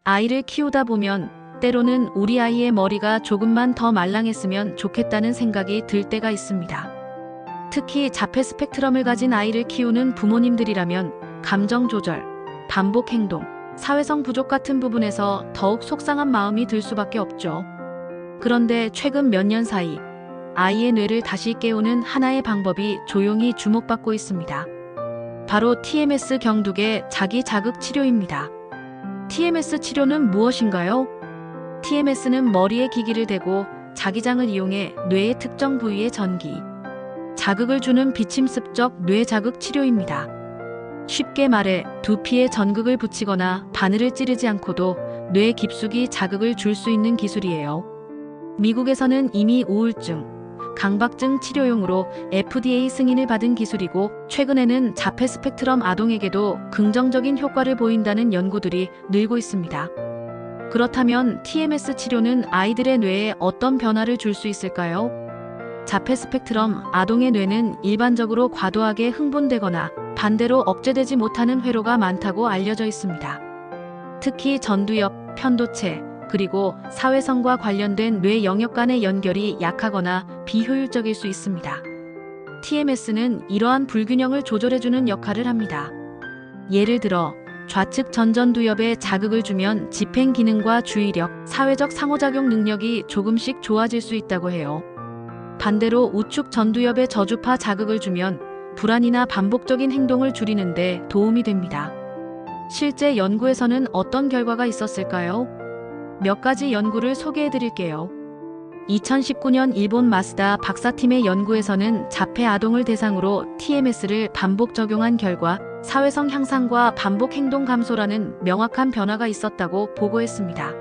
아이를 키우다 보면 때로는 우리 아이의 머리가 조금만 더 말랑했으면 좋겠다는 생각이 들 때가 있습니다. 특히 자폐 스펙트럼을 가진 아이를 키우는 부모님들이라면 감정 조절, 반복 행동, 사회성 부족 같은 부분에서 더욱 속상한 마음이 들 수밖에 없죠. 그런데 최근 몇 년 사이 아이의 뇌를 다시 깨우는 하나의 방법이 조용히 주목받고 있습니다. 바로 TMS 경두계 자기 자극 치료입니다. TMS 치료는 무엇인가요? TMS는 머리에 기기를 대고 자기장을 이용해 뇌의 특정 부위에 전기, 자극을 주는 비침습적 뇌 자극 치료입니다. 쉽게 말해 두피에 전극을 붙이거나 바늘을 찌르지 않고도 뇌 깊숙이 자극을 줄 수 있는 기술이에요. 미국에서는 이미 우울증, 강박증 치료용으로 FDA 승인을 받은 기술이고, 최근에는 자폐 스펙트럼 아동에게도 긍정적인 효과를 보인다는 연구들이 늘고 있습니다. 그렇다면 TMS 치료는 아이들의 뇌에 어떤 변화를 줄 수 있을까요? 자폐 스펙트럼 아동의 뇌는 일반적으로 과도하게 흥분되거나 반대로 억제되지 못하는 회로가 많다고 알려져 있습니다. 특히 전두엽, 편도체, 그리고 사회성과 관련된 뇌 영역 간의 연결이 약하거나 비효율적일 수 있습니다. TMS는 이러한 불균형을 조절해주는 역할을 합니다. 예를 들어 좌측 전전두엽에 자극을 주면 집행 기능과 주의력, 사회적 상호작용 능력이 조금씩 좋아질 수 있다고 해요. 반대로 우측 전두엽에 저주파 자극을 주면 불안이나 반복적인 행동을 줄이는 데 도움이 됩니다. 실제 연구에서는 어떤 결과가 있었을까요? 몇 가지 연구를 소개해 드릴게요. 2019년 일본 마스다 박사팀의 연구에서는 자폐 아동을 대상으로 TMS를 반복 적용한 결과 사회성 향상과 반복 행동 감소라는 명확한 변화가 있었다고 보고했습니다.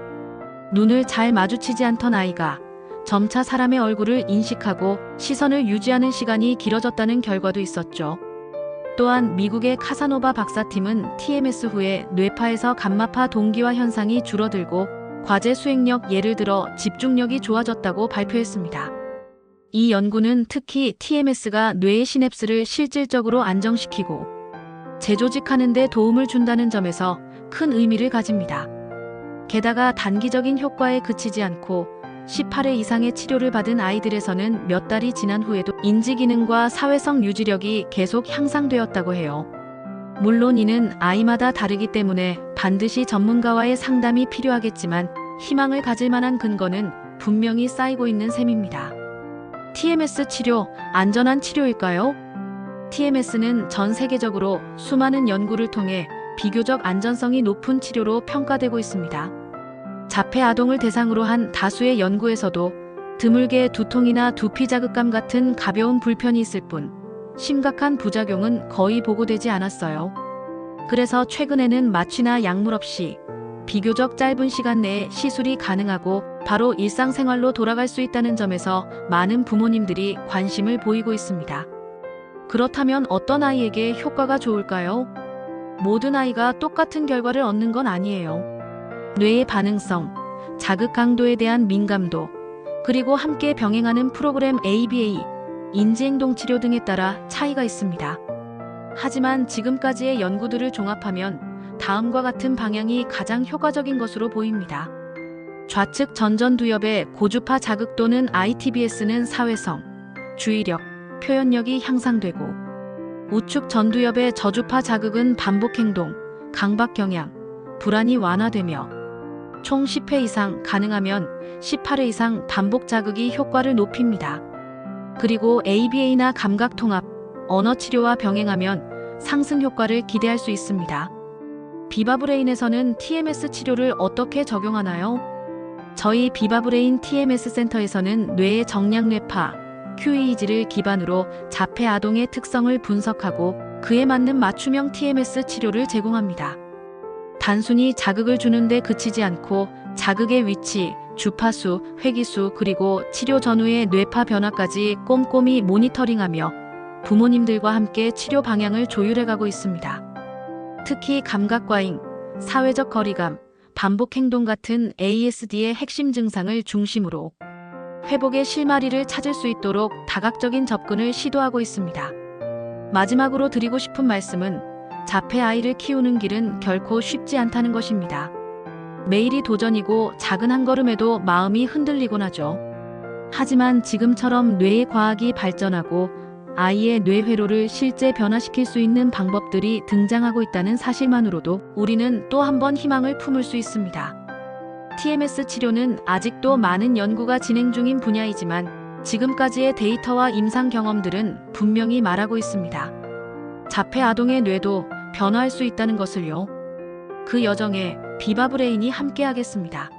눈을 잘 마주치지 않던 아이가 점차 사람의 얼굴을 인식하고 시선을 유지하는 시간이 길어졌다는 결과도 있었죠. 또한 미국의 카사노바 박사팀은 TMS 후에 뇌파에서 감마파 동기화 현상이 줄어들고 과제 수행력, 예를 들어 집중력이 좋아졌다고 발표했습니다. 이 연구는 특히 TMS가 뇌의 시냅스를 실질적으로 안정시키고 재조직하는 데 도움을 준다는 점에서 큰 의미를 가집니다. 게다가 단기적인 효과에 그치지 않고 18회 이상의 치료를 받은 아이들에서는 몇 달이 지난 후에도 인지기능과 사회성 유지력이 계속 향상되었다고 해요. 물론 이는 아이마다 다르기 때문에 반드시 전문가와의 상담이 필요하겠지만 희망을 가질 만한 근거는 분명히 쌓이고 있는 셈입니다. TMS 치료, 안전한 치료일까요? TMS는 전 세계적으로 수많은 연구를 통해 비교적 안전성이 높은 치료로 평가되고 있습니다. 자폐 아동을 대상으로 한 다수의 연구에서도 드물게 두통이나 두피 자극감 같은 가벼운 불편이 있을 뿐 심각한 부작용은 거의 보고되지 않았어요. 그래서 최근에는 마취나 약물 없이 비교적 짧은 시간 내에 시술이 가능하고 바로 일상생활로 돌아갈 수 있다는 점에서 많은 부모님들이 관심을 보이고 있습니다. 그렇다면 어떤 아이에게 효과가 좋을까요? 모든 아이가 똑같은 결과를 얻는 건 아니에요. 뇌의 반응성, 자극 강도에 대한 민감도, 그리고 함께 병행하는 프로그램 ABA, 인지행동 치료 등에 따라 차이가 있습니다. 하지만 지금까지의 연구들을 종합하면 다음과 같은 방향이 가장 효과적인 것으로 보입니다. 좌측 전전두엽의 고주파 자극 또는 ITBS는 사회성, 주의력, 표현력이 향상되고, 우측 전두엽의 저주파 자극은 반복 행동, 강박 경향, 불안이 완화되며 총 10회 이상, 가능하면 18회 이상 반복 자극이 효과를 높입니다. 그리고 ABA나 감각 통합, 언어 치료와 병행하면 상승 효과를 기대할 수 있습니다. 비바브레인에서는 TMS 치료를 어떻게 적용하나요? 저희 비바브레인 TMS 센터에서는 뇌의 정량뇌파, QEEG를 기반으로 자폐 아동의 특성을 분석하고 그에 맞는 맞춤형 TMS 치료를 제공합니다. 단순히 자극을 주는데 그치지 않고 자극의 위치, 주파수, 회기수, 그리고 치료 전후의 뇌파 변화까지 꼼꼼히 모니터링하며 부모님들과 함께 치료 방향을 조율해가고 있습니다. 특히 감각과잉, 사회적 거리감, 반복 행동 같은 ASD의 핵심 증상을 중심으로 회복의 실마리를 찾을 수 있도록 다각적인 접근을 시도하고 있습니다. 마지막으로 드리고 싶은 말씀은 자폐 아이를 키우는 길은 결코 쉽지 않다는 것입니다. 매일이 도전이고 작은 한 걸음에도 마음이 흔들리곤 하죠. 하지만 지금처럼 뇌의 과학이 발전하고 아이의 뇌회로를 실제 변화시킬 수 있는 방법들이 등장하고 있다는 사실만으로도 우리는 또 한 번 희망을 품을 수 있습니다. TMS 치료는 아직도 많은 연구가 진행 중인 분야이지만 지금까지의 데이터와 임상 경험들은 분명히 말하고 있습니다. 자폐 아동의 뇌도 변화할 수 있다는 것을요. 그 여정에 비바브레인이 함께하겠습니다.